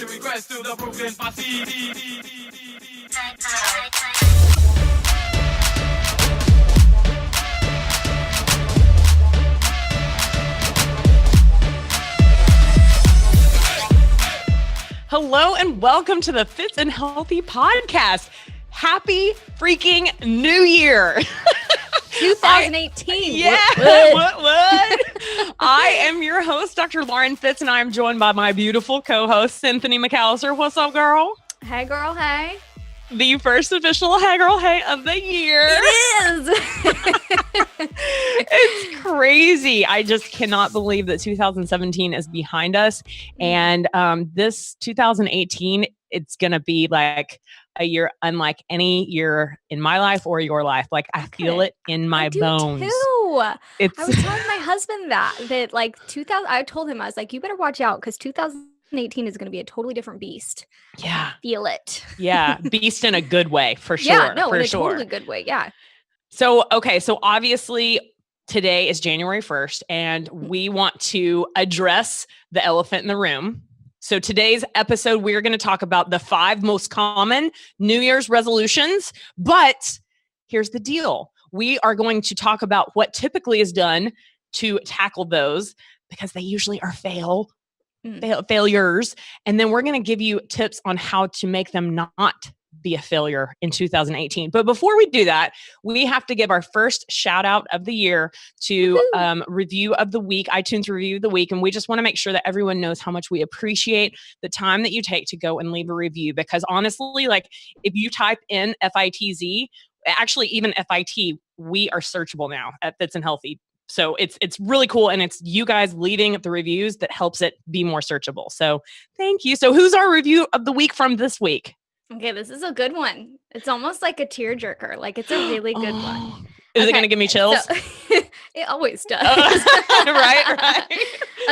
your request to the Brooklyn Posse. Hello and welcome to the Fitz and Healthy podcast. Happy freaking New Year. 2018. Yeah. What? I am your host, Dr. Lauren Fitz, and I am joined by my beautiful co-host, Cinthanie McAllister. What's up, girl? Hey, girl. Hey. The first official Hey Girl Hey of the year. It is. It's crazy. I just cannot believe that 2017 is behind us. And this 2018, it's going to be like a year unlike any year in my life or your life. Like I feel it in my bones. Too. I was telling my husband that like 2000, I told him, I was like, you better watch out because 2018 is going to be a totally different beast. Yeah. Feel it. Yeah. Beast in a good way, for sure. Yeah, no, for in a sure. totally good way. Yeah. So, okay. So obviously today is January 1st and we want to address the elephant in the room. So today's episode, we're going to talk about the 5 most common New Year's resolutions, but here's the deal. We are going to talk about what typically is done to tackle those because they usually are failures. And then we're going to give you tips on how to make them not be a failure in 2018. But before we do that, we have to give our first shout out of the year to review of the week, iTunes review of the week. And we just want to make sure that everyone knows how much we appreciate the time that you take to go and leave a review. Because honestly, like if you type in FITZ, actually even FIT, we are searchable now at Fitz and Healthy. So it's really cool. And it's you guys leaving the reviews that helps it be more searchable. So thank you. So who's our review of the week from this week? Okay, this is a good one. It's almost like a tearjerker. Like it's a really good one. Is it going to give me chills? So, it always does. Right.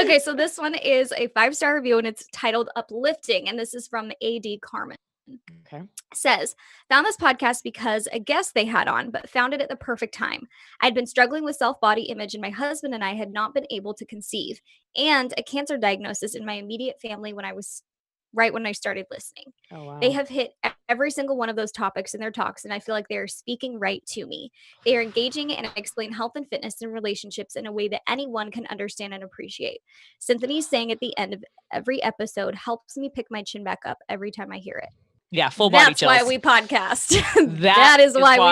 Okay, so this one is a 5-star review and it's titled Uplifting. And this is from AD Carmen. Okay. Says, found this podcast because a guest they had on, but found it at the perfect time. I'd been struggling with self-body image and my husband and I had not been able to conceive, and a cancer diagnosis in my immediate family when I started listening. Oh, wow. They have hit every single one of those topics in their talks, and I feel like they are speaking right to me. They are engaging and explain health and fitness and relationships in a way that anyone can understand and appreciate. Cinthanie saying at the end of every episode helps me pick my chin back up every time I hear it. Yeah, full body chills. That's why we podcast. That is why we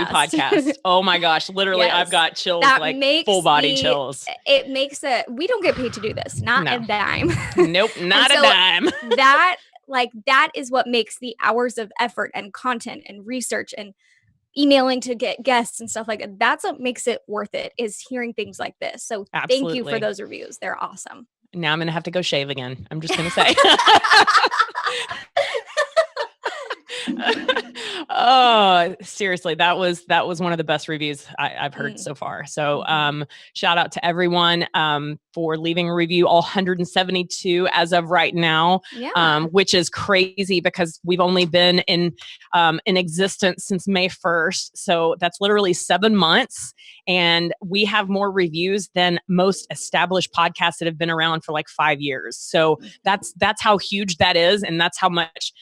podcast. Oh my gosh, literally, yes. I've got chills, that like full body chills. It makes it. We don't get paid to do this. Not a dime. Nope, not a dime. That is what makes the hours of effort and content and research and emailing to get guests and stuff like that. That's what makes it worth it, is hearing things like this. So Thank you for those reviews. They're awesome. Now I'm going to have to go shave again. I'm just going to say. Oh, seriously, that was one of the best reviews I've heard so far. So shout out to everyone for leaving a review, all 172 as of right now, which is crazy because we've only been in existence since May 1st. So that's literally 7 months. And we have more reviews than most established podcasts that have been around for like 5 years. So that's how huge that is. And that's how much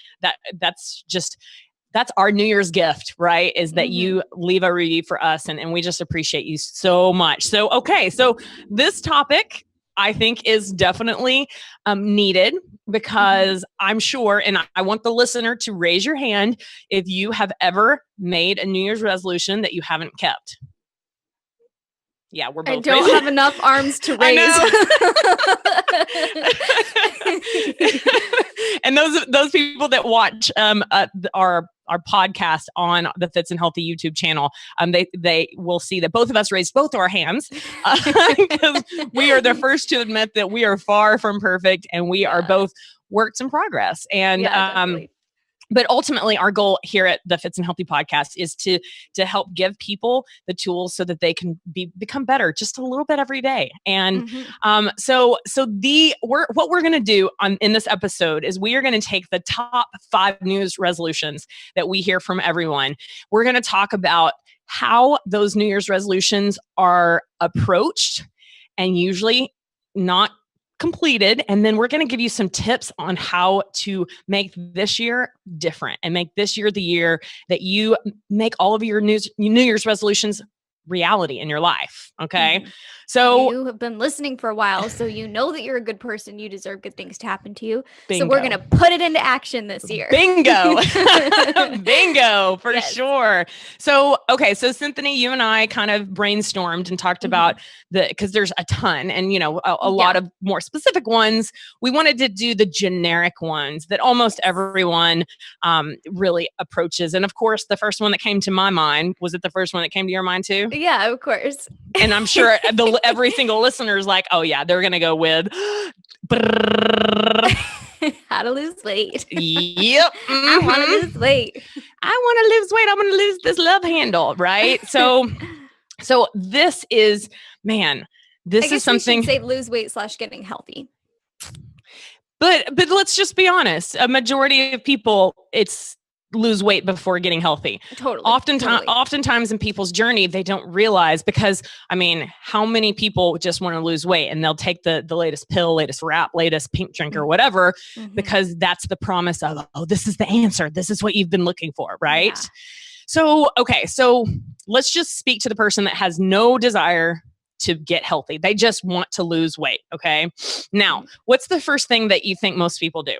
that's our New Year's gift, right? Is that you leave a review for us, and we just appreciate you so much. So, okay. So this topic I think is definitely needed because I'm sure, and I want the listener to raise your hand if you have ever made a New Year's resolution that you haven't kept. Yeah, we're both. I don't have enough arms to raise. And those people that watch our podcast on the Fitz and Healthy YouTube channel, they will see that both of us raised both our hands because we are the first to admit that we are far from perfect and we are both works in progress. And but ultimately, our goal here at the Fitz and Healthy podcast is to help give people the tools so that they can become better just a little bit every day. And so what we're going to do in this episode is we are going to take the top 5 New Year's resolutions that we hear from everyone. We're going to talk about how those New Year's resolutions are approached, and usually not completed. And then we're going to give you some tips on how to make this year different and make this year the year that you make all of your New Year's resolutions reality in your life. Okay. Mhm. So You have been listening for a while, so you know that you're a good person. You deserve good things to happen to you. bingo. So we're going to put it into action this year. Bingo. Bingo, for Yes. sure. So, okay. So Cinthanie, you and I kind of brainstormed and talked about because there's a ton and, you know, a lot of more specific ones. We wanted to do the generic ones that almost everyone really approaches. And of course, the first one that came to my mind, was it the first one that came to your mind too? Yeah, of course. And I'm sure every single listener is like, oh yeah, they're going to go with how to lose weight. Yep. I want to lose weight. I want to lose weight. I'm going to lose this love handle, right? So this is, man, this is something. We should say lose weight / getting healthy. But let's just be honest. A majority of people, it's lose weight before getting healthy. Totally. Oftentimes in people's journey, they don't realize because, I mean, how many people just want to lose weight and they'll take the latest pill, latest wrap, latest pink drink or whatever, because that's the promise of, oh, this is the answer. This is what you've been looking for, right? Yeah. So, okay. So let's just speak to the person that has no desire to get healthy. They just want to lose weight. Okay. Now, what's the first thing that you think most people do?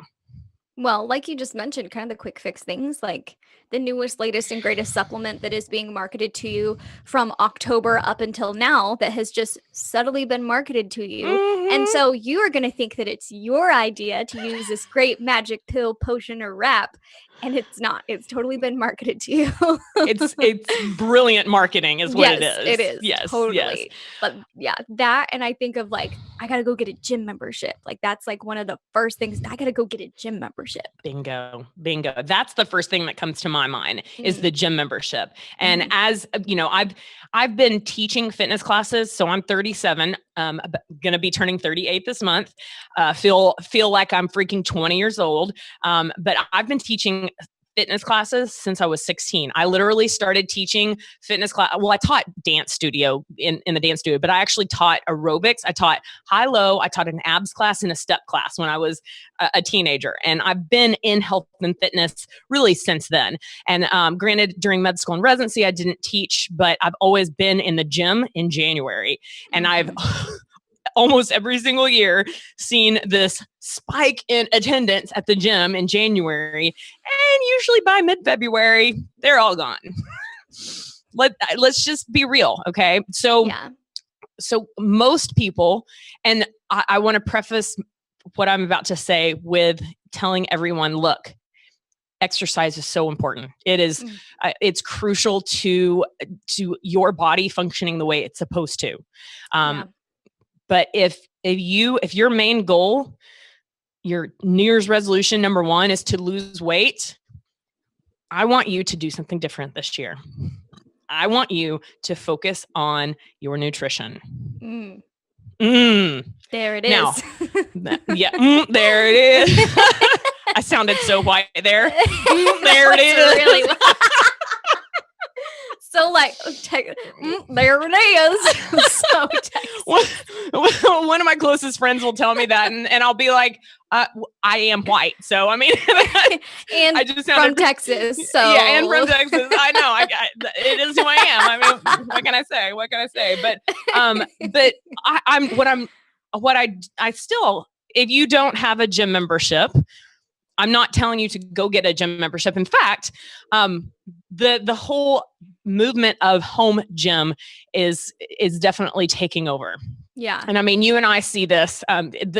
Well, like you just mentioned, kind of the quick fix things, like the newest, latest, and greatest supplement that is being marketed to you from October up until now that has just subtly been marketed to you. And so you are going to think that it's your idea to use this great magic pill, potion, or wrap. And it's not. It's totally been marketed to you. It's brilliant marketing is what it is. It is. Yes. Totally. Yes. But yeah, that, and I think of like, I got to go get a gym membership. Like that's like one of the first things. I got to go get a gym membership. Bingo. That's the first thing that comes to my mind is the gym membership. And as you know, I've been teaching fitness classes. So I'm 37, going to be turning 38 this month. Feel like I'm freaking 20 years old. But I've been teaching fitness classes since I was 16. I literally started teaching fitness class. Well, I taught dance studio in the dance studio, but I actually taught aerobics. I taught high-low. I taught an abs class and a step class when I was a teenager. And I've been in health and fitness really since then. And granted, during med school and residency, I didn't teach, but I've always been in the gym in January. And I've almost every single year seen this spike in attendance at the gym in January. And usually by mid-February, they're all gone. Let's just be real. Okay. So most people, and I want to preface what I'm about to say with telling everyone, look, exercise is so important. It is, it's crucial to your body functioning the way it's supposed to. But if your main goal, your New Year's resolution, number one, is to lose weight, I want you to do something different this year. I want you to focus on your nutrition. There it is. Now, there it is. I sounded so white there. There it is. Really so like, there it is. So one of my closest friends will tell me that, and I'll be like, I am white. So, I mean, and I just from Texas. So yeah, and from Texas. I know. It is who I am. I mean, what can I say? But I still, if you don't have a gym membership, I'm not telling you to go get a gym membership. In fact, the whole movement of home gym is definitely taking over. Yeah. And I mean, you and I see this,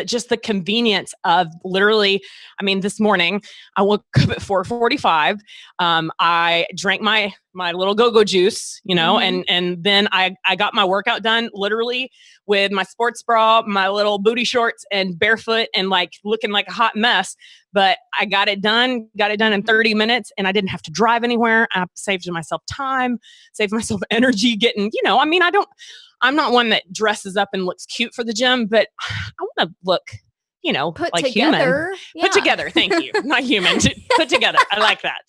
just the convenience of literally, I mean, this morning I woke up at 4:45. I drank my little go-go juice, you know, and then I got my workout done literally with my sports bra, my little booty shorts, and barefoot and like looking like a hot mess. But I got it done in 30 minutes, and I didn't have to drive anywhere. I saved myself time, saved myself energy getting, you know, I mean, I'm not one that dresses up and looks cute for the gym, but I want to look, Put like together. human. Put together. Thank you. Not human. Put together. I like that.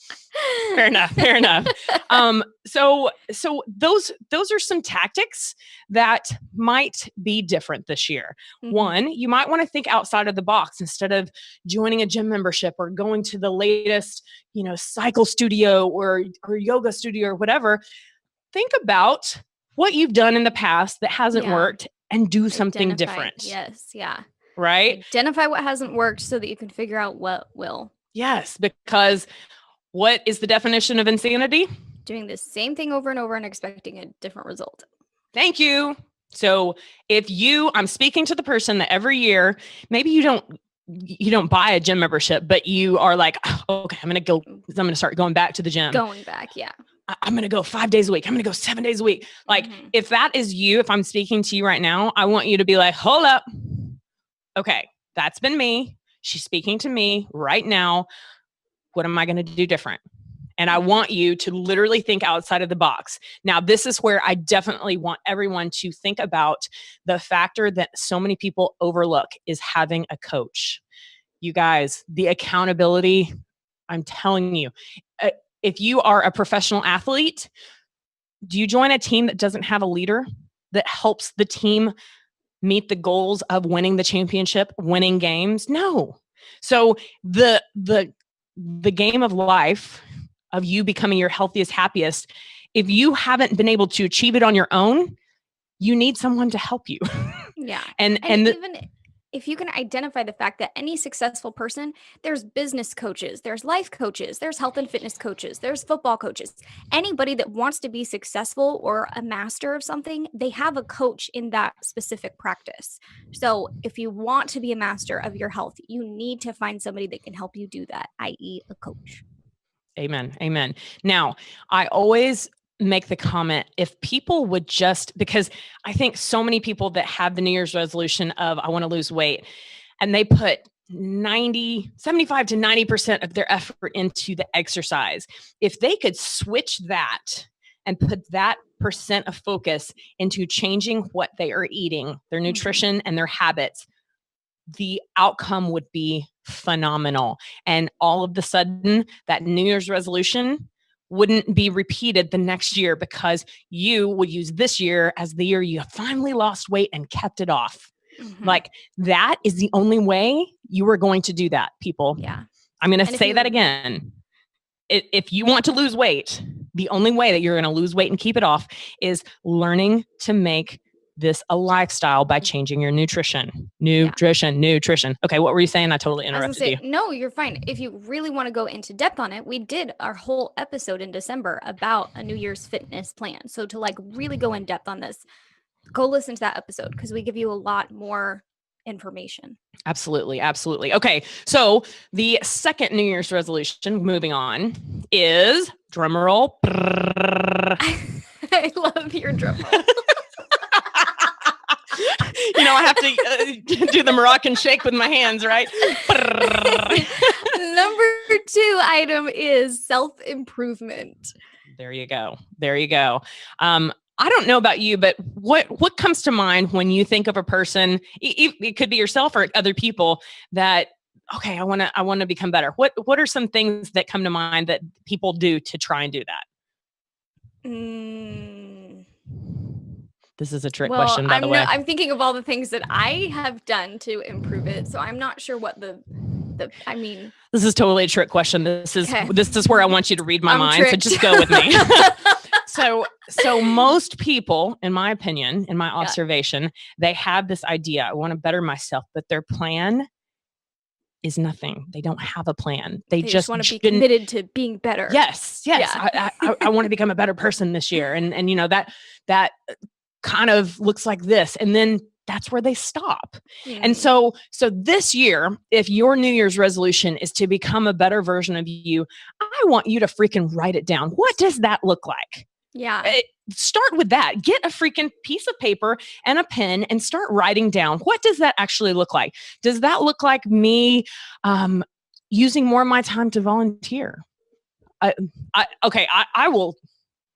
Fair enough. Fair enough. So those are some tactics that might be different this year. Mhm. One, you might want to think outside of the box instead of joining a gym membership or going to the latest, cycle studio or yoga studio or whatever. Think about what you've done in the past that hasn't worked and do something different. Yes. Yeah. Right? Identify what hasn't worked so that you can figure out what will. Yes, because what is the definition of insanity? Doing the same thing over and over and expecting a different result. Thank you. So I'm speaking to the person that every year, maybe you don't buy a gym membership, but you are like, oh, okay, I'm going to start going back to the gym. Going back. Yeah. I'm going to go 5 days a week. I'm going to go 7 days a week. Like if that is you, if I'm speaking to you right now, I want you to be like, hold up. Okay. That's been me. She's speaking to me right now. What am I going to do different? And I want you to literally think outside of the box. Now, this is where I definitely want everyone to think about the factor that so many people overlook is having a coach. You guys, the accountability, I'm telling you, if you are a professional athlete, do you join a team that doesn't have a leader that helps the team meet the goals of winning the championship, winning games? No. So the game of life of you becoming your healthiest, happiest, if you haven't been able to achieve it on your own, you need someone to help you. Yeah. And even if you can identify the fact that any successful person, there's business coaches, there's life coaches, there's health and fitness coaches, there's football coaches, anybody that wants to be successful or a master of something, they have a coach in that specific practice. So if you want to be a master of your health, you need to find somebody that can help you do that, i.e. a coach. Amen. Amen. Now, I always make the comment, if people would because I think so many people that have the New Year's resolution of, I want to lose weight, and they put 75 to 90% of their effort into the exercise. If they could switch that and put that percent of focus into changing what they are eating, their nutrition and their habits, the outcome would be phenomenal. And all of a sudden, that New Year's resolution wouldn't be repeated the next year because you would use this year as the year you finally lost weight and kept it off. Like that is the only way you are going to do that, people. Yeah. I'm going to say that again. If you want to lose weight, the only way that you're going to lose weight and keep it off is learning to make this a lifestyle by changing your nutrition. Okay, what were you saying? I totally interrupted you. No, you're fine. If you really want to go into depth on it, we did our whole episode in December about a New Year's fitness plan. So to really go in depth on this, go listen to that episode because we give you a lot more information. Absolutely. Absolutely. Okay. So the second New Year's resolution, moving on, is drumroll. I love your drum roll. I have to do the Moroccan shake with my hands, right? Number 2 item is self-improvement. There you go. I don't know about you, but what comes to mind when you think of a person? It could be yourself or other people that, okay, I want to become better. What are some things that come to mind that people do to try and do that? This is a trick question, by the way. I'm thinking of all the things that I have done to improve it, so I'm not sure what I mean. This is totally a trick question. This is where I want you to read my mind. Tricked. So just go with me. So most people, in my opinion, in my observation, they have this idea, I want to better myself, but their plan is nothing. They don't have a plan. They just want to be committed to being better. Yes. Yeah. I want to become a better person this year. And that kind of looks like this. And then that's where they stop. And so this year, if your New Year's resolution is to become a better version of you, I want you to freaking write it down. What does that look like? Yeah. Start with that. Get a freaking piece of paper and a pen and start writing down. What does that actually look like? Does that look like me using more of my time to volunteer? I will.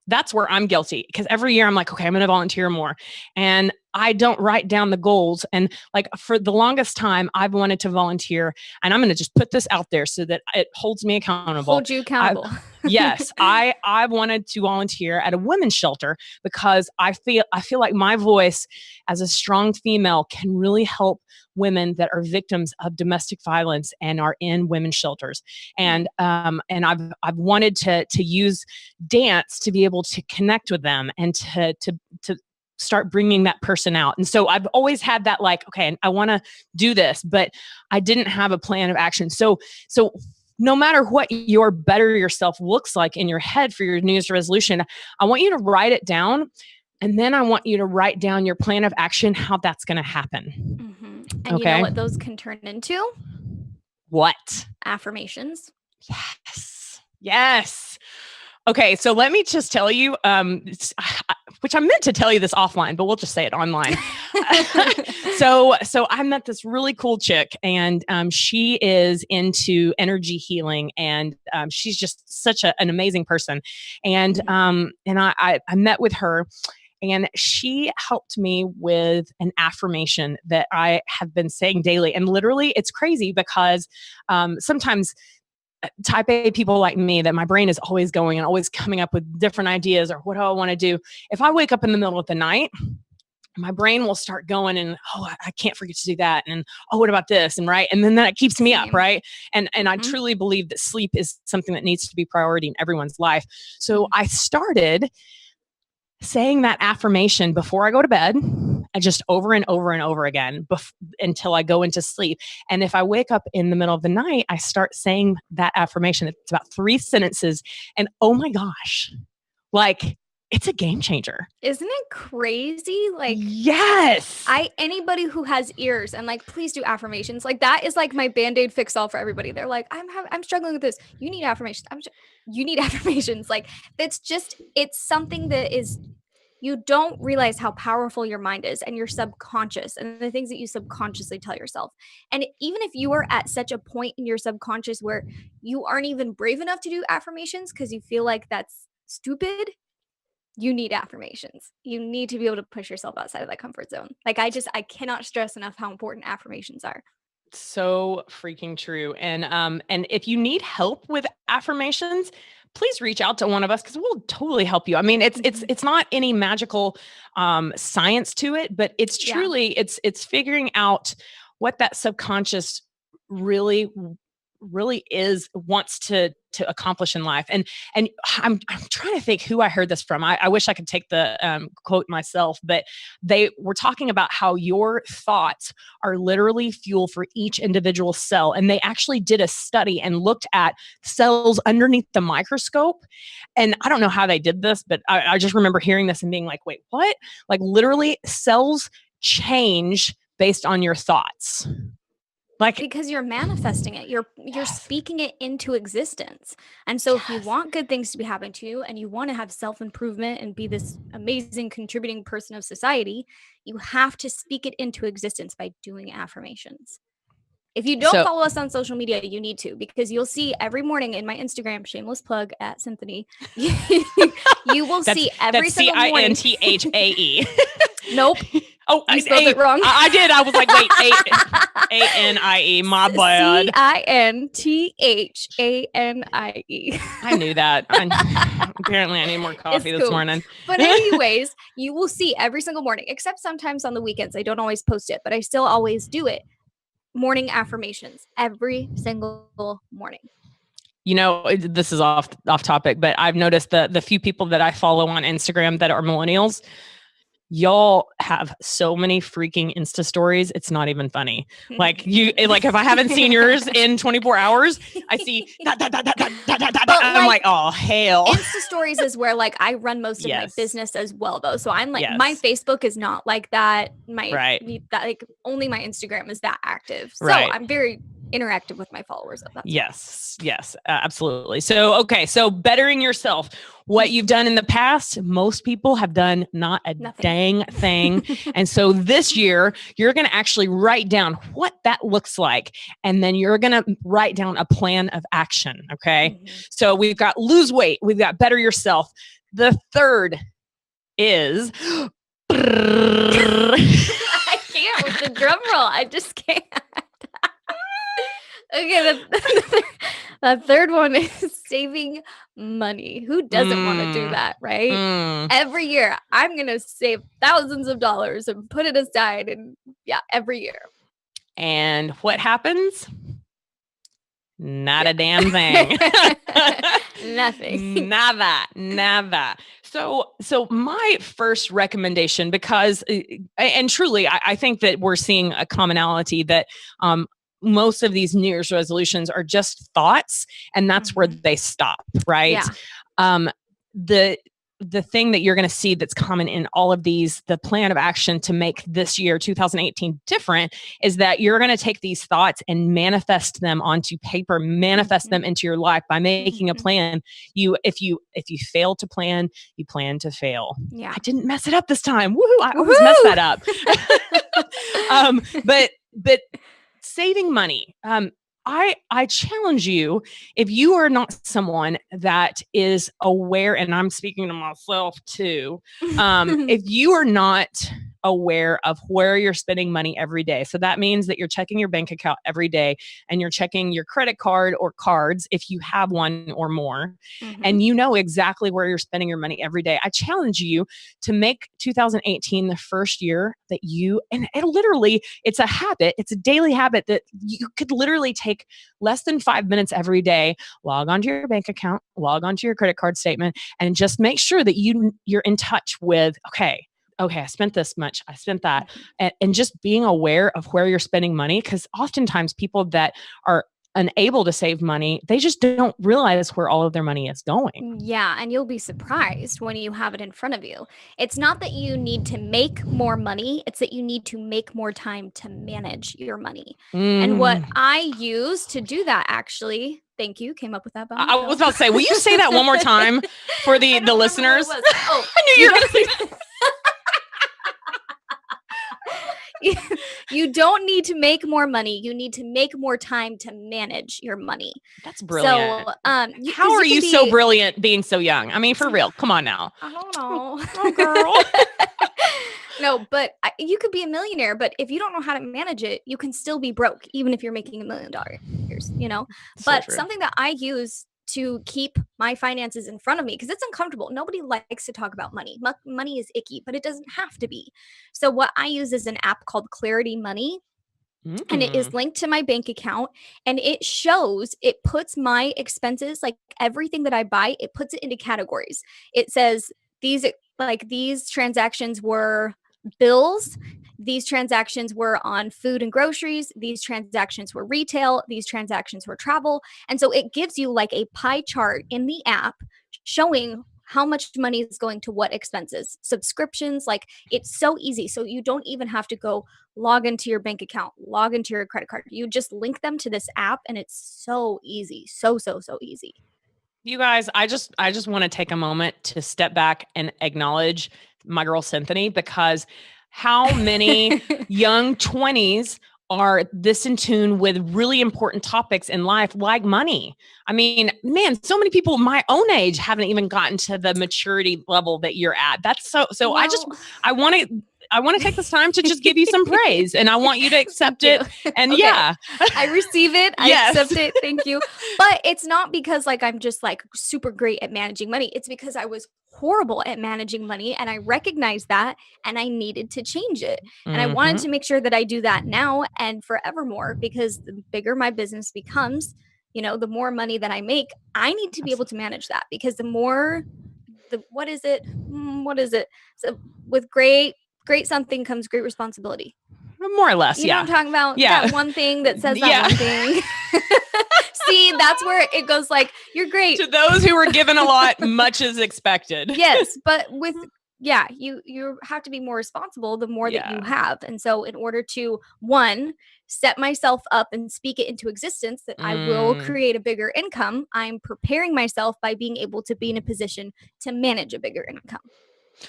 That's where I'm guilty because every year I'm like, okay, I'm going to volunteer more. And I don't write down the goals. And like for the longest time, I've wanted to volunteer, and I'm going to just put this out there so that it holds me accountable. Hold you accountable. Yes, I wanted to volunteer at a women's shelter because I feel like my voice as a strong female can really help women that are victims of domestic violence and are in women's shelters. And I've wanted to use dance to be able to connect with them and to start bringing that person out. And so I've always had that like, okay, I want to do this, but I didn't have a plan of action. So no matter what your better yourself looks like in your head for your New Year's resolution, I want you to write it down. And then I want you to write down your plan of action, how that's going to happen. Mm-hmm. And you know what those can turn into? What? Affirmations. Yes. Okay, so let me just tell you, which I meant to tell you this offline, but we'll just say it online. So I met this really cool chick, and she is into energy healing, and she's just such an amazing person. And I met with her, and she helped me with an affirmation that I have been saying daily. And literally, it's crazy because sometimes type A people like me, that my brain is always going and always coming up with different ideas or what do I want to do. If I wake up in the middle of the night, my brain will start going and, oh, I can't forget to do that. And, oh, what about this? And right. And then that keeps me up. Right. And I truly believe that sleep is something that needs to be priority in everyone's life. So I started saying that affirmation before I go to bed, and just over and over and over again until I go into sleep. And if I wake up in the middle of the night, I start saying that affirmation. It's about 3 sentences. And oh my gosh, like it's a game changer. Isn't it crazy? Like, yes. Anybody who has ears and like, please do affirmations. Like that is like my Band-Aid fix all for everybody. They're like, I'm struggling with this. You need affirmations. You need affirmations. Like it's something that is, you don't realize how powerful your mind is and your subconscious and the things that you subconsciously tell yourself. And even if you are at such a point in your subconscious where you aren't even brave enough to do affirmations because you feel like that's stupid, you need affirmations. You need to be able to push yourself outside of that comfort zone. Like I cannot stress enough how important affirmations are. So freaking true. And if you need help with affirmations, please reach out to one of us because we'll totally help you. I mean, it's not any magical science to it, but it's truly it's figuring out what that subconscious really wants to accomplish in life. And I'm trying to think who I heard this from. I wish I could take the quote myself, but they were talking about how your thoughts are literally fuel for each individual cell. And they actually did a study and looked at cells underneath the microscope. And I don't know how they did this, but I just remember hearing this and being like, wait, what? Like literally cells change based on your thoughts. Like, because you're manifesting it, you're speaking it into existence. And so if you want good things to be happening to you and you want to have self-improvement and be this amazing contributing person of society, you have to speak it into existence by doing affirmations. If you don't follow us on social media, you need to, because you'll see every morning in my Instagram, shameless plug at Cinthanie, you will see every single morning. Cinthae. Nope. Oh, you spelled it wrong. I did. I was like, wait, Anie, my bad. Cinthanie. I knew that. Apparently, I need more coffee this morning. But anyways, you will see every single morning, except sometimes on the weekends. I don't always post it, but I still always do it. Morning affirmations every single morning. You know, this is off topic, but I've noticed the few people that I follow on Instagram that are millennials, y'all have so many freaking Insta stories. It's not even funny. Like if I haven't seen yours in 24 hours, I see I'm like, oh, hell. Insta stories is where like I run most of my business as well, though. So I'm like, my Facebook is not like that. Only my Instagram is that active. So I'm very interactive with my followers. Yes, absolutely. So, okay. So bettering yourself, what you've done in the past, most people have done not a dang thing. And so this year, you're going to actually write down what that looks like. And then you're going to write down a plan of action. Okay. Mm-hmm. So we've got lose weight. We've got better yourself. The third is I can't with the drum roll. I just can't. Okay, the third one is saving money. Who doesn't want to do that, right? Every year, I'm going to save thousands of dollars and put it aside. And yeah, every year. And what happens? Not a damn thing. Nothing. Nada. So my first recommendation, because, and truly, I think that we're seeing a commonality that most of these New Year's resolutions are just thoughts, and that's where they stop, right? Yeah. The thing that you're going to see that's common in all of these, the plan of action to make this year 2018 different, is that you're going to take these thoughts and manifest them onto paper, manifest them into your life by making a plan. If you fail to plan, you plan to fail. Yeah. I didn't mess it up this time. Woohoo! I always mess that up. But saving money. I challenge you, if you are not someone that is aware, and I'm speaking to myself too, if you are not aware of where you're spending money every day. So that means that you're checking your bank account every day, and you're checking your credit card or cards if you have one or more, and you know exactly where you're spending your money every day. I challenge you to make 2018 the first year that and it's a habit. It's a daily habit that you could literally take less than 5 minutes every day, log onto your bank account, log onto your credit card statement, and just make sure that you're in touch with, okay, I spent this much, I spent that, and just being aware of where you're spending money. Because oftentimes people that are unable to save money, they just don't realize where all of their money is going. Yeah, and you'll be surprised when you have it in front of you. It's not that you need to make more money, it's that you need to make more time to manage your money. And what I use to do that, actually, thank you, came up with that. I was about to say, will you say that one more time for the listeners? Oh, I knew you were going to you don't need to make more money. You need to make more time to manage your money. That's brilliant. So, how are you so brilliant being so young? I mean, for real, come on now. I don't know. Oh, girl. No, but you could be a millionaire, but if you don't know how to manage it, you can still be broke, even if you're making $1 million, you know? But something that I use to keep my finances in front of me, because it's uncomfortable. Nobody likes to talk about money. Money is icky, but it doesn't have to be. So what I use is an app called Clarity Money. And it is linked to my bank account, and it puts my expenses, like everything that I buy, it puts it into categories. It says these transactions were bills, these transactions were on food and groceries, these transactions were retail, these transactions were travel. And so it gives you like a pie chart in the app showing how much money is going to what expenses, subscriptions. Like, it's so easy. So you don't even have to go log into your bank account, log into your credit card. You just link them to this app, and it's so easy. So easy. You guys, I just want to take a moment to step back and acknowledge my girl Cinthanie, because how many young 20s are this in tune with really important topics in life, like money? I mean, man, so many people my own age haven't even gotten to the maturity level that you're at. That's so well, I want to take this time to just give you some praise, and I want you to accept it. And okay. Yeah, I receive it. I accept it. Thank you. But it's not because like I'm just like super great at managing money. It's because I was horrible at managing money, and I recognized that, and I needed to change it. And I wanted to make sure that I do that now and forevermore, because the bigger my business becomes, the more money that I make, I need to be able to manage that, because what is it? So with great something comes great responsibility. More or less, you know what I'm talking about? Yeah. That one thing that says that one thing. See, that's where it goes like, you're great. To those who were given a lot, much is expected. Yes, but you have to be more responsible the more that you have. And so in order to, one, set myself up and speak it into existence that I will create a bigger income, I'm preparing myself by being able to be in a position to manage a bigger income.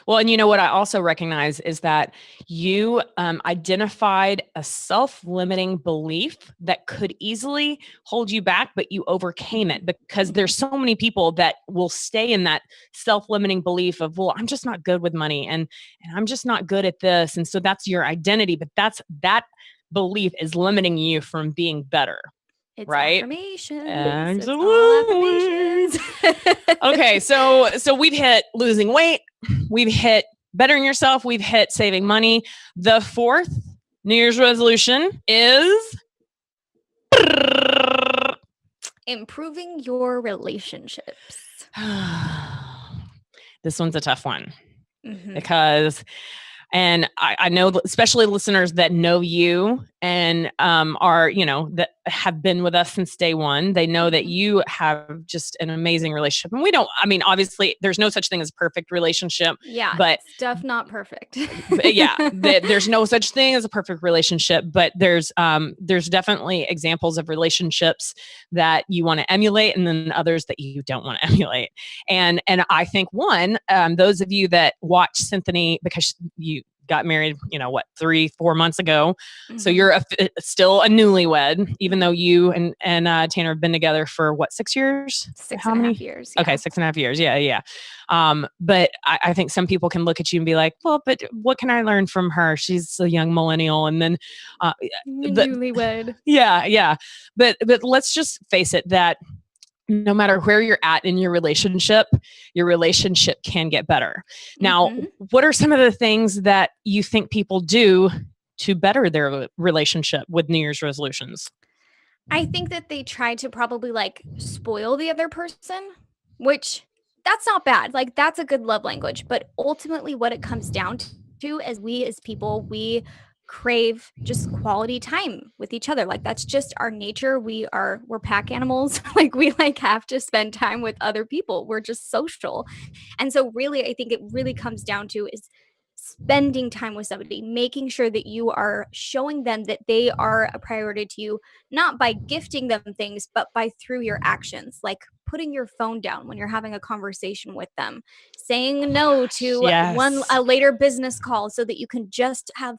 Well, and you know what I also recognize is that you identified a self-limiting belief that could easily hold you back, but you overcame it, because there's so many people that will stay in that self-limiting belief of, well, I'm just not good with money, and I'm just not good at this. And so that's your identity, but that belief is limiting you from being better. It's Right? affirmations. Absolutely. It's all affirmations. Okay, so we've hit losing weight, we've hit bettering yourself, we've hit saving money. The fourth New Year's resolution is Improving your relationships. this one's a tough one Mhm. because, and I know, especially listeners that know you and are, that have been with us since day one, they know that you have just an amazing relationship. And obviously there's no such thing as perfect relationship. Yeah, but stuff not perfect. There's no such thing as a perfect relationship, but there's definitely examples of relationships that you want to emulate, and then others that you don't want to emulate. And I think those of you that watch Cinthanie, because you got married, 3-4 months ago. Mm-hmm. So you're still a newlywed, even though you and Tanner have been together for 6 years? 6.5 years. Yeah. Okay, 6.5 years. Yeah. But I think some people can look at you and be like, well, but what can I learn from her? She's a young millennial. And then newlywed. Yeah. But let's just face it that no matter where you're at in your relationship can get better. Now, what are some of the things that you think people do to better their relationship with New Year's resolutions? I think that they try to probably spoil the other person, which that's not bad. That's a good love language. But ultimately what it comes down to is we as people, we crave just quality time with each other. That's just our nature. We're pack animals. We have to spend time with other people. We're just social. And so really, I think it really comes down to is spending time with somebody, making sure that you are showing them that they are a priority to you, not by gifting them things, but by through your actions, putting your phone down when you're having a conversation with them, saying no to a later business call so that you can just have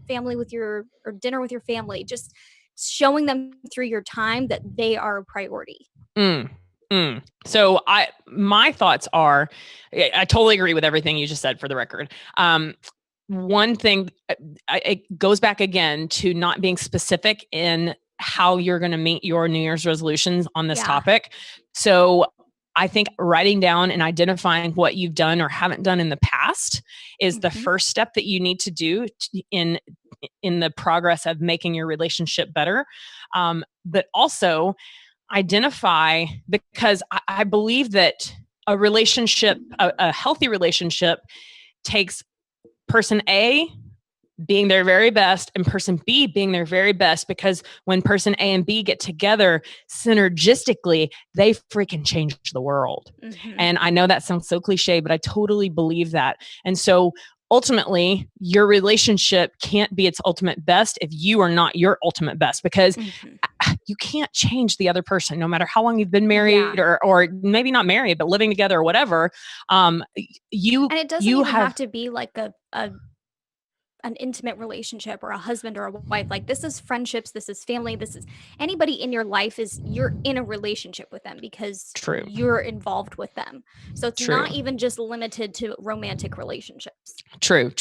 dinner with your family, just showing them through your time that they are a priority. So my thoughts are, I totally agree with everything you just said, for the record. One thing, it goes back again to not being specific in how you're going to meet your New Year's resolutions on this topic. So I think writing down and identifying what you've done or haven't done in the past is the first step that you need to do in the progress of making your relationship better. But also identify, because I believe that a relationship, a healthy relationship, takes person A being their very best and person B being their very best, because when person A and B get together synergistically, they freaking change the world. And I know that sounds so cliche, but I totally believe that. And so ultimately, your relationship can't be its ultimate best if you are not your ultimate best, because you can't change the other person, no matter how long you've been married or maybe not married, but living together or whatever. And it doesn't even have to be an intimate relationship or a husband or a wife. This is friendships, this is family, this is anybody in your life. You're in a relationship with them because you're involved with them. So it's not even just limited to romantic relationships. True.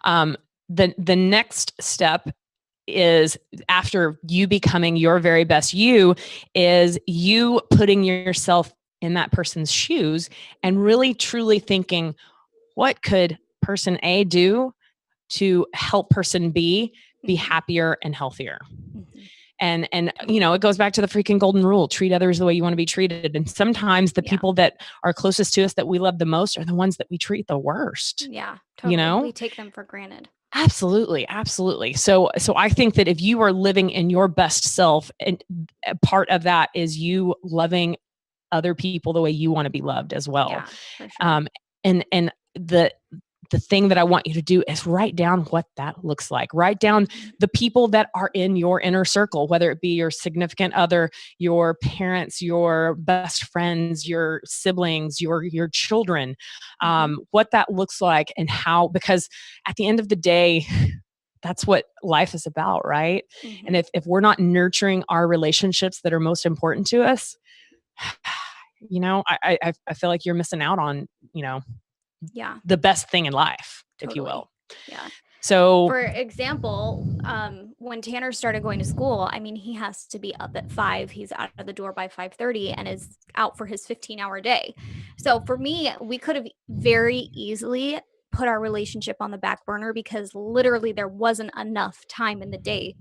The next step is, after you becoming your very best you, is you putting yourself in that person's shoes and really truly thinking, what could person A do to help person B be happier and healthier? And it goes back to the freaking golden rule: treat others the way you want to be treated. And sometimes the people that are closest to us, that we love the most, are the ones that we treat the worst. Yeah, totally. We take them for granted. Absolutely. So I think that if you are living in your best self, and a part of that is you loving other people the way you want to be loved as well. Yeah, for sure. And the the thing that I want you to do is write down what that looks like. Write down the people that are in your inner circle, whether it be your significant other, your parents, your best friends, your siblings, your children, what that looks like and how, because at the end of the day, that's what life is about, right? And if we're not nurturing our relationships that are most important to us, I feel like you're missing out on, the best thing in life, if you will. Yeah. So for example, when Tanner started going to school, I mean, he has to be up at 5. He's out of the door by 5:30 and is out for his 15-hour day. So for me, we could have very easily put our relationship on the back burner because literally there wasn't enough time in the day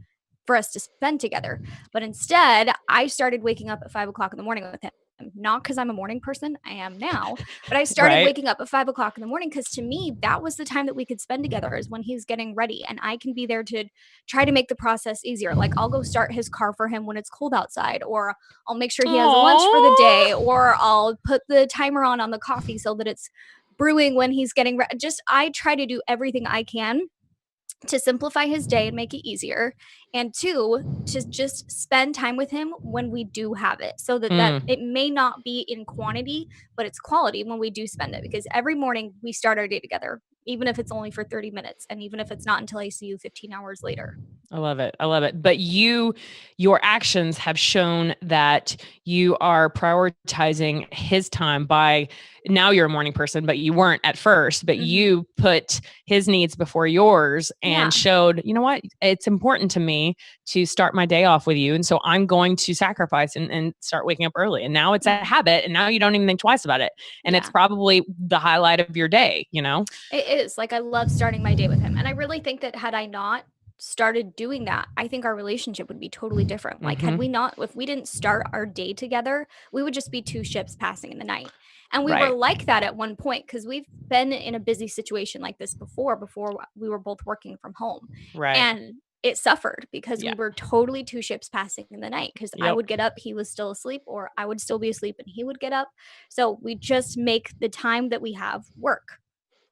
for us to spend together. But instead, I started waking up at 5 o'clock in the morning with him. Not because I'm a morning person, I am now, but I started waking up at 5 o'clock in the morning because to me, that was the time that we could spend together is when he's getting ready and I can be there to try to make the process easier. Like I'll go start his car for him when it's cold outside, or I'll make sure he has lunch for the day, or I'll put the timer on the coffee so that it's brewing when he's getting ready. I try to do everything I can to simplify his day and make it easier, and 2, to just spend time with him when we do have it, so that it may not be in quantity, but it's quality when we do spend it, because every morning we start our day together, even if it's only for 30 minutes and even if it's not until I see you 15 hours later. I love it. I love it. But your actions have shown that you are prioritizing his time by, now you're a morning person, but you weren't at first, but you put his needs before yours and showed, you know what, it's important to me to start my day off with you. And so I'm going to sacrifice and start waking up early. And now it's a habit and now you don't even think twice about it. And it's probably the highlight of your day, It is. Like, I love starting my day with him. And I really think that had I not started doing that, I think our relationship would be totally different. Like, if we didn't start our day together, we would just be 2 ships passing in the night. And we were like that at one point because we've been in a busy situation like this before we were both working from home. Right. And it suffered because we were totally 2 ships passing in the night because I would get up, he was still asleep, or I would still be asleep and he would get up. So we just make the time that we have work.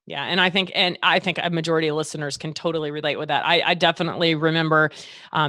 Yeah. And I think a majority of listeners can totally relate with that. I definitely remember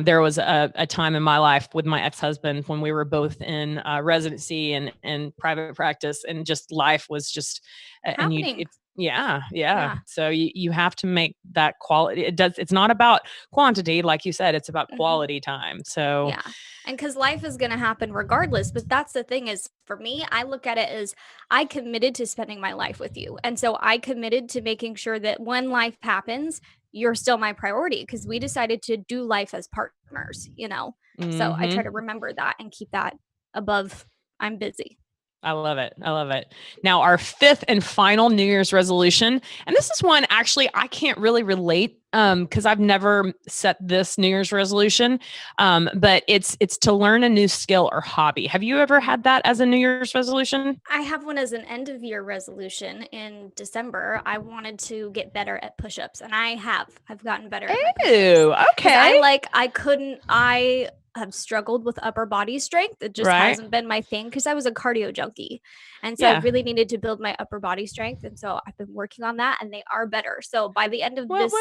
there was a time in my life with my ex-husband when we were both in residency and private practice, and just life was just happening. Yeah. So you have to make that quality. It's not about quantity, like you said, it's about quality time. So yeah. And because life is going to happen regardless. But that's the thing is, for me, I look at it as I committed to spending my life with you. And so I committed to making sure that when life happens, you're still my priority because we decided to do life as partners, So I try to remember that and keep that above I'm busy. I love it. Now, our 5th and final New Year's resolution, and this is one actually I can't really relate because I've never set this New Year's resolution, but it's to learn a new skill or hobby. Have you ever had that as a New Year's resolution? I have one as an end of year resolution in December. I wanted to get better at push-ups, and I've gotten better at push-ups. Ooh, okay. I have struggled with upper body strength. It just hasn't been my thing because I was a cardio junkie. And so I really needed to build my upper body strength. And so I've been working on that and they are better. So by the end of this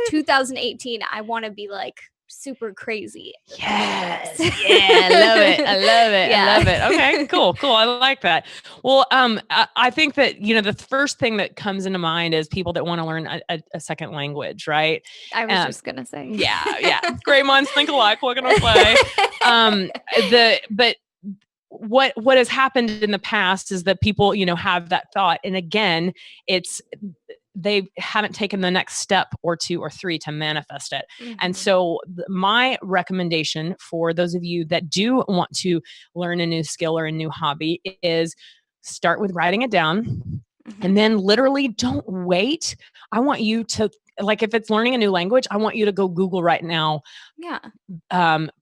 2018, I want to be like super crazy. Yes. Yeah. I love it. I love it. Okay, cool. I like that. Well, I think that, the first thing that comes into mind is people that want to learn a second language, right? I was just going to say. Yeah. Great minds think alike. What can I say? But what has happened in the past is that people, have that thought. And again, they haven't taken the next step or 2 or 3 to manifest it. And so my recommendation for those of you that do want to learn a new skill or a new hobby is start with writing it down and then literally don't wait. I want you to, like, if it's learning a new language, I want you to go Google right now.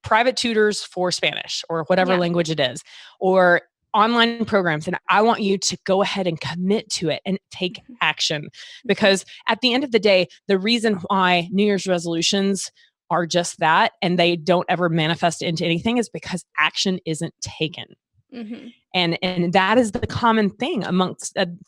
Private tutors for Spanish or whatever language it is, or online programs. And I want you to go ahead and commit to it and take action, because at the end of the day, the reason why New Year's resolutions are just that and they don't ever manifest into anything is because action isn't taken. Mm-hmm. And that is the common thing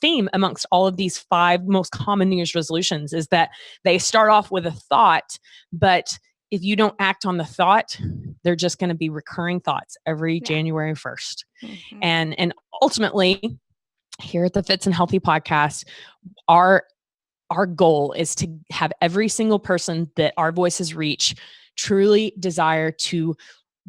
theme amongst all of these 5 most common New Year's resolutions, is that they start off with a thought, but if you don't act on the thought, they're just going to be recurring thoughts every January 1st. Mm-hmm. And ultimately, here at the Fitz and Healthy podcast, our goal is to have every single person that our voices reach truly desire to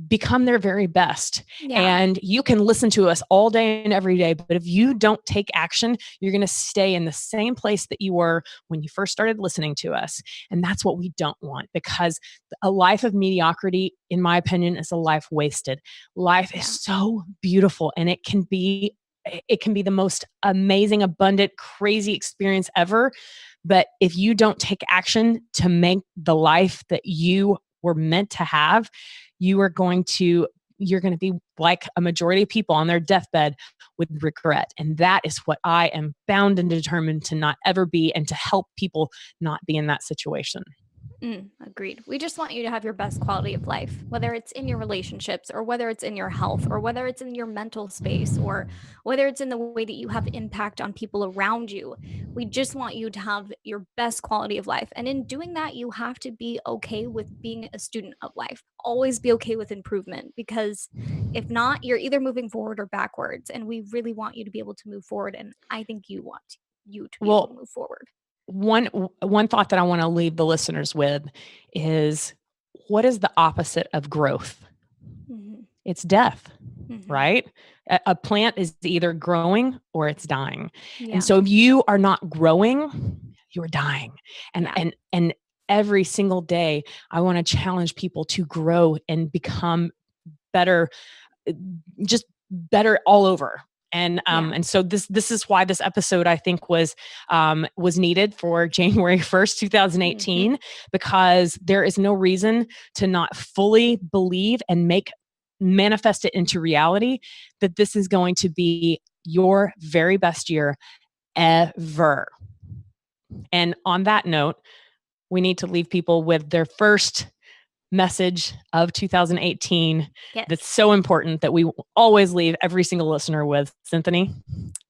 become their very best. And you can listen to us all day and every day, but if you don't take action, you're going to stay in the same place that you were when you first started listening to us. And that's what we don't want, because a life of mediocrity, in my opinion, is a life wasted. Life is so beautiful, and it can be the most amazing, abundant, crazy experience ever. But if you don't take action to make the life that you were meant to have, you're going to be like a majority of people on their deathbed with regret. And that is what I am bound and determined to not ever be, and to help people not be in that situation. Agreed. We just want you to have your best quality of life, whether it's in your relationships, or whether it's in your health, or whether it's in your mental space, or whether it's in the way that you have impact on people around you. We just want you to have your best quality of life. And in doing that, you have to be okay with being a student of life. Always be okay with improvement, because if not, you're either moving forward or backwards. And we really want you to be able to move forward. And I think you want you to be able to move forward. One thought that I want to leave the listeners with is, what is the opposite of growth? Mm-hmm. It's death, Mm-hmm. right? A plant is either growing or it's dying. Yeah. And so if you are not growing, you're dying. And every single day, I want to challenge people to grow and become better, just better all over. And so this is why this episode, I think, was needed for January 1st, 2018, because there is no reason to not fully believe and manifest it into reality that this is going to be your very best year ever. And on that note, we need to leave people with their first message of 2018 that's so important that we always leave every single listener with. Cinthanie?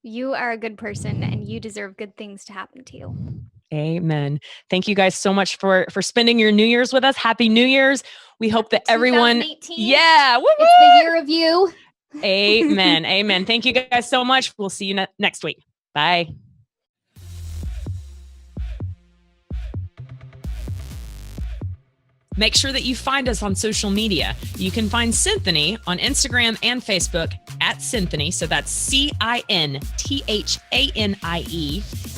You are a good person, and you deserve good things to happen to you. Amen. Thank you guys so much for spending your New Year's with us. Happy New Year's. We hope that everyone, woo-woo! It's the year of you. Amen. Amen. Thank you guys so much. We'll see you next week. Bye. Make sure that you find us on social media. You can find Cinthanie on Instagram and Facebook at Cinthanie. So that's CINTHANIE,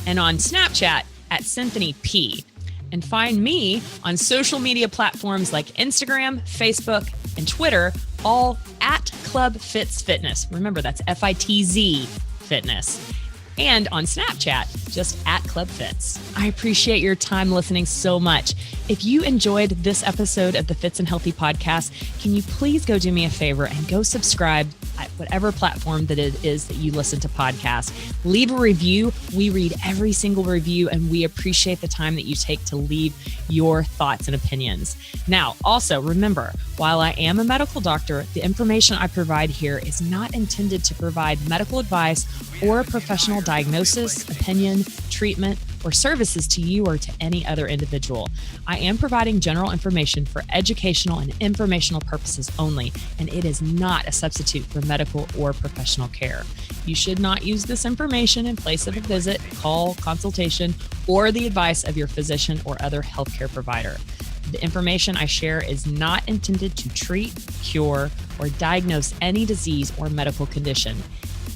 and on Snapchat at Cinthanie P. And find me on social media platforms like Instagram, Facebook, and Twitter, all at Club Fitz Fitness. Remember, that's FITZ Fitness. And on Snapchat, just at Club Fitz. I appreciate your time listening so much. If you enjoyed this episode of the Fitz and Healthy podcast, can you please go do me a favor and go subscribe at whatever platform that it is that you listen to podcasts. Leave a review. We read every single review, and we appreciate the time that you take to leave your thoughts and opinions. Now, also remember, while I am a medical doctor, the information I provide here is not intended to provide medical advice or professional diagnosis, opinion, treatment, or services to you or to any other individual. I am providing general information for educational and informational purposes only, and it is not a substitute for medical or professional care. You should not use this information in place of a visit, call, consultation, or the advice of your physician or other healthcare provider. The information I share is not intended to treat, cure, or diagnose any disease or medical condition.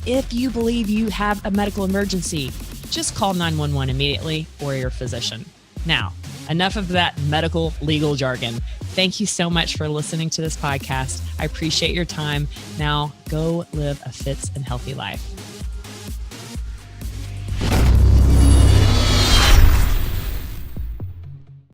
If you believe you have a medical emergency, just call 911 immediately or your physician. Now, enough of that medical legal jargon. Thank you so much for listening to this podcast. I appreciate your time. Now, go live a Fitz and Healthy life.